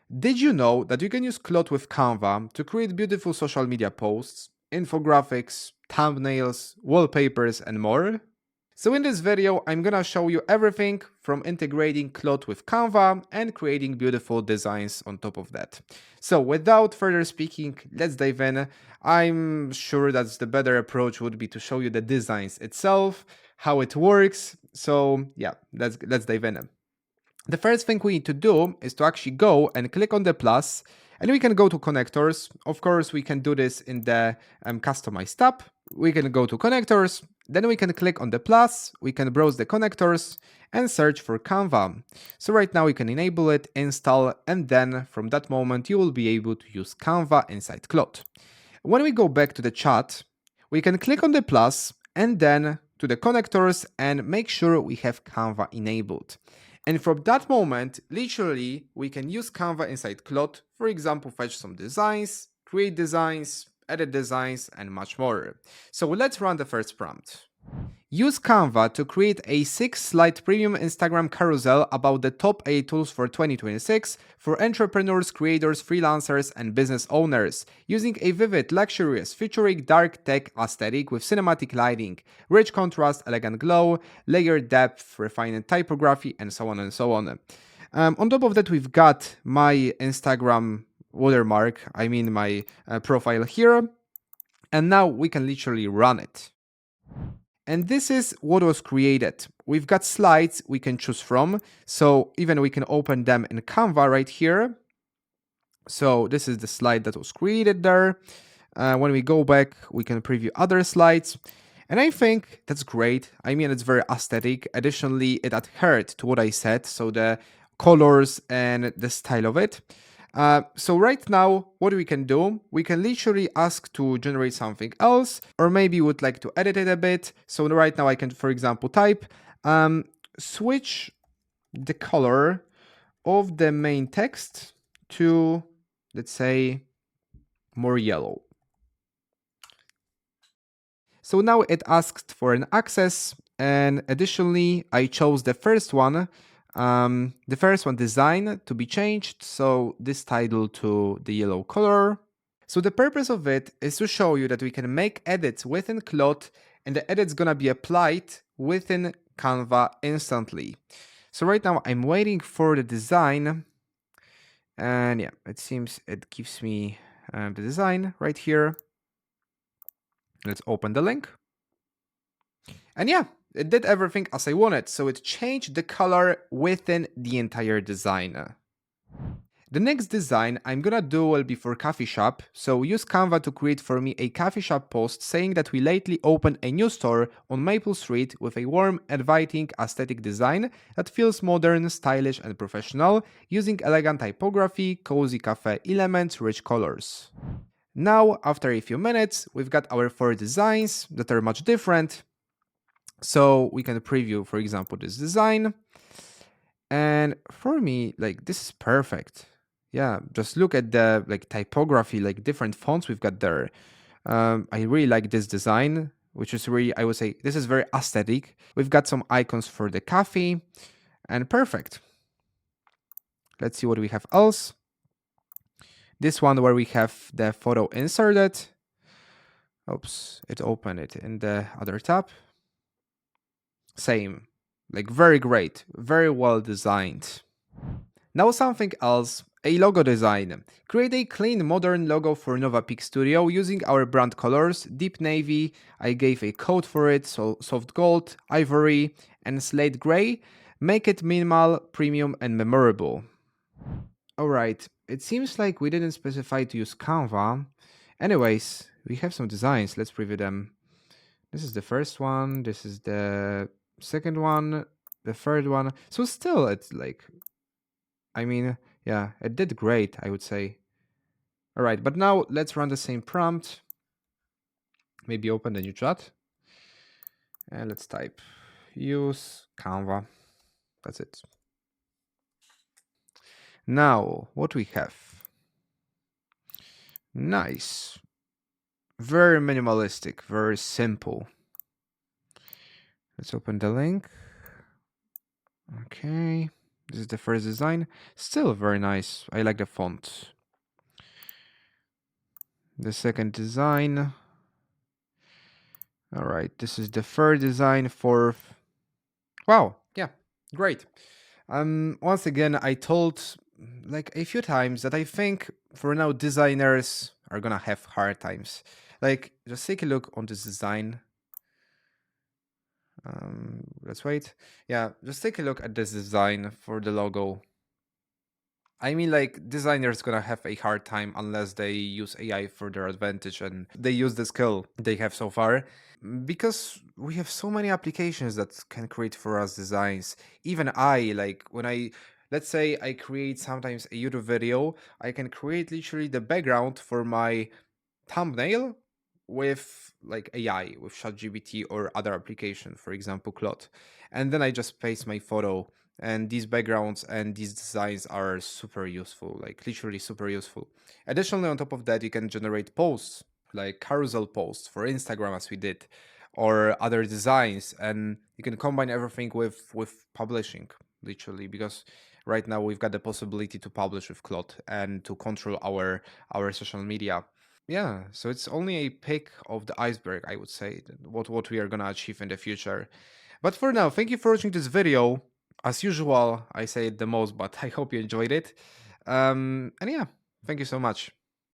Did you know that you can use Claude with Canva to create beautiful social media posts, infographics, thumbnails, wallpapers, and more? So in this video, I'm gonna show you everything from integrating Claude with Canva and creating beautiful designs on top of that. So without further speaking, let's dive in. I'm sure that the better approach would be to show you the designs itself, how it works. So yeah, let's dive in. The first thing we need to do is to actually go and click on the plus, and we can go to connectors. Of course, we can do this in the customize tab. We can go to connectors, then we can click on the plus, we can browse the connectors and search for Canva. So right now we can enable it, install, and then from that moment you will be able to use Canva inside Claude. When we go back to the chat, we can click on the plus and then to the connectors and make sure we have Canva enabled. And from that moment, literally, we can use Canva inside Claude, for example, fetch some designs, create designs, edit designs, and much more. So let's run the first prompt. Use Canva to create a 6-slide premium Instagram carousel about the top 8 tools for 2026 for entrepreneurs, creators, freelancers, and business owners, using a vivid, luxurious, futuristic dark tech aesthetic with cinematic lighting, rich contrast, elegant glow, layered depth, refined typography, and so on and so on. On top of that, we've got my Instagram watermark, my profile here, and now we can literally run it. And this is what was created. We've got slides we can choose from. So even we can open them in Canva right here. So this is the slide that was created there. When we go back, we can preview other slides. And I think that's great. It's very aesthetic. Additionally, it adhered to what I said. So the colors and the style of it. So right now, what we can do, we can literally ask to generate something else, or maybe would like to edit it a bit. So right now I can, for example, type, switch the color of the main text to, let's say, more yellow. So now it asked for an access, and additionally, I chose the first one, design, to be changed. So this title to the yellow color. So the purpose of it is to show you that we can make edits within Claude, and the edit's gonna be applied within Canva instantly. So right now I'm waiting for the design, and yeah, it seems it gives me the design right here. Let's open the link. And yeah, it did everything as I wanted. So it changed the color within the entire design. The next design I'm gonna do will be for coffee shop. So use Canva to create for me a coffee shop post saying that we lately opened a new store on Maple Street with a warm, inviting aesthetic design that feels modern, stylish, and professional, using elegant typography, cozy cafe elements, rich colors. Now, after a few minutes, we've got our 4 designs that are much different. So we can preview, for example, this design. And for me, this is perfect. Yeah, just look at the typography, different fonts we've got there. I really like this design, which is really, I would say, this is very aesthetic. We've got some icons for the coffee, and perfect. Let's see what we have else. This one where we have the photo inserted. Oops, it opened it in the other tab. Same, very great, very well designed. Now something else, a logo design. Create a clean modern logo for Nova Peak Studio using our brand colors, deep navy, I gave a code for it, so soft gold, ivory, and slate gray. Make it minimal, premium, and memorable. Alright, it seems like we didn't specify to use Canva. Anyways, we have some designs, let's preview them. This is the first one, this is the second one, the third one. So still, it's yeah, it did great, I would say. All right, but now let's run the same prompt. Maybe open the new chat. And let's type use Canva. That's it. Now, what we have? Nice. Very minimalistic, very simple. Let's open the link. Okay. This is the first design. Still very nice. I like the font. The second design. All right, this is the third design. Fourth. Wow, yeah, great. Once again, I told like a few times that I think for now designers are gonna have hard times. Like, just take a look on this design. Let's wait. Yeah, just take a look at this design for the logo. I mean, like, designers gonna have a hard time unless they use AI for their advantage and they use the skill they have so far. Because we have so many applications that can create for us designs. Even I, like, let's say I create sometimes a YouTube video, I can create literally the background for my thumbnail with like AI, with ChatGPT or other application, for example, Claude. And then I just paste my photo, and these backgrounds and these designs are super useful, like literally super useful. Additionally, on top of that, you can generate posts, like carousel posts for Instagram as we did, or other designs, and you can combine everything with publishing, literally, because right now we've got the possibility to publish with Claude and to control our social media. Yeah, so it's only a peak of the iceberg, I would say, what we are gonna achieve in the future. But for now, thank you for watching this video. As usual, I say it the most, but I hope you enjoyed it. And yeah, thank you so much.